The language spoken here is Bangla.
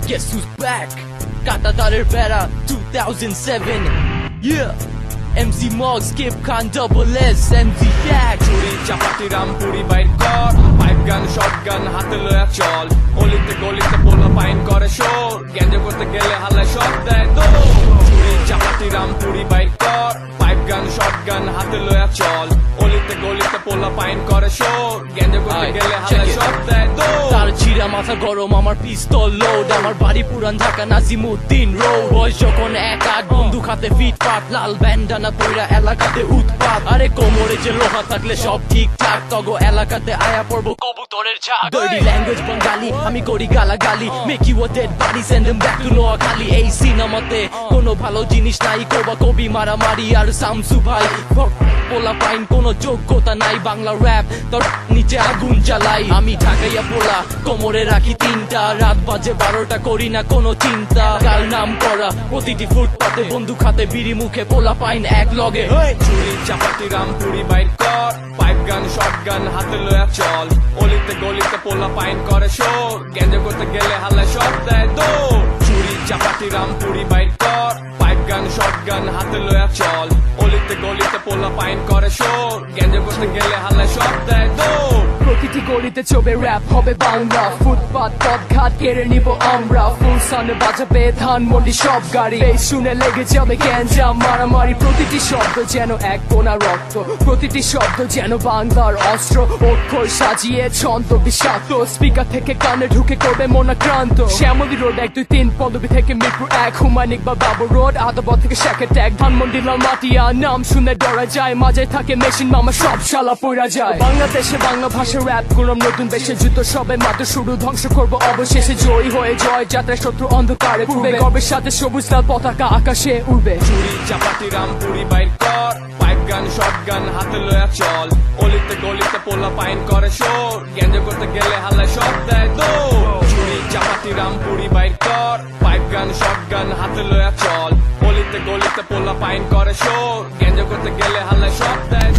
Guess who's back? Katatarer Bera 2007. Yeah. MC Mog, Skip Khan, Double S, MC Shaq. চুরি চাপাতি রামপুরি বাইর কর পাইপ গান শটগান হাতে লয়া চল অলিতে গলিতে পোলা পাইন করে শোর গ্যাঞ্জা করতে গেলে হাল্লায় শট দেয় তো চুরি চাপাতি রামপুরি বাইর কর পাইপ গান শটগান হাতে লয়া চল অলিতে গলিতে পোলা পাইন করে শোর গ্যাঞ্জা করতে গেলে হাল্লায় শট দেয় তো তার চিরা মাথা গরম আমার পিস্তল লোড আমার বাড়ি পুরান ঢাকা নাজিমুদ্দিন রোড বয়স যখন 1-8 বন্দুক হাতে ফিট পাট লাল ব্যান্ডানা পইরা এলাকাতে উৎপাত আরে কোমরে যে লোহা থাকলে সব ঠিকঠাক তগো এলাকাতে আয়া পড়বো কবুতরের ঝাঁক ডার্টি ল্যাঙ্গুয়েজ বাঙালি আমি করি গালাগালি make you a dead body send them back to Noakhali এই সিনেমাতে কোনো ভালো জিনিস নাই কোবা কবি মারামারি আর শামসু ভাই পোলা পাইন কোনো যোগ্যতা নাই বাংলা র‍্যাপ তোর নিচে আগুন জ্বালাই আমি ঢাকাইয়া পোলা কোমরে রাখি 3টা রাত বাজে 12টা করি না কোনো চিন্তা কাল নাম করা প্রতিটি ফুটপাতে বন্দুক হাতে বিড়ি মুখে পোলা পাইন এক লগে চুরি চাপাতি রামপুরি বাইর কর পাইপ গান শটগান হাতে লয়া চল অলিতে গলিতে পোলা পাইন করে শোর গ্যাঞ্জা করতে গেলে হাল্লায় শট দেয় তো চুরি চাপাতি রামপুরি বাইর কর পাইপ গান শটগান হাতে লয়া চল অলিতে গলিতে পোলা পাইন করে শোর গ্যাঞ্জা করতে গেলে হাল্লায় শট দেয় তো প্রতিটি গলিতে চবে র‍্যাপ হবে বাংলা ফুটপাত পথঘাট কেড়ে নিব আমরা ফুল সানে বাজাবে ধানমন্ডি সব গাড়ি এই শুনে লেগে যাবে গ্যাঞ্জা মারামারি প্রতিটি শব্দ যেন এক কোনা রক্ত প্রতিটি শব্দ যেন বাংলার অস্ত্র অক্ষর সাজিয়ে ছন্দ বিষাক্ত স্পিকার থেকে কানে ঢুকে করবে মনাক্রান্ত শ্যামলী রোড 1-2-3 পল্লবী থেকে মিরপুর 1 হুমায়ুন বা বাবু রোড আদাবত থেকে শেখের ট্যাগ ধানমন্ডি লালমাটিয়া নাম শুনে ডরা যায় মাঝে থাকে মেশিন মামা সব শালা পইরা যায় বাংলাদেশে বাংলা ভাষা র‍্যাপ করলাম নতুন বেশে যুদ্ধ সবে মাত্র শুরু ধ্বংস করবো অবশেষে জয়ী হয়ে জয় যাত্রা শত্রু অন্ধকারে পূর্বে গর্বের সাথে সবুজ লাল পতাকা আকাশে উড়বে চুরি চাপাতি রামপুরি বাইর কর পাইপ গান শটগান হাতে লয়া চল অলিতে গলিতে পোলা পাইন করে শোর গ্যাঞ্জা করতে গেলে হাল্লায় শট দেয় তো চুরি চাপাতি রামপুরি বাইর কর পাইপ গান শটগান হাতে লয়া চল অলিতে গলিতে পোলা পাইন করে শোর গ্যাঞ্জা করতে গেলে হাল্লায় শট দেয়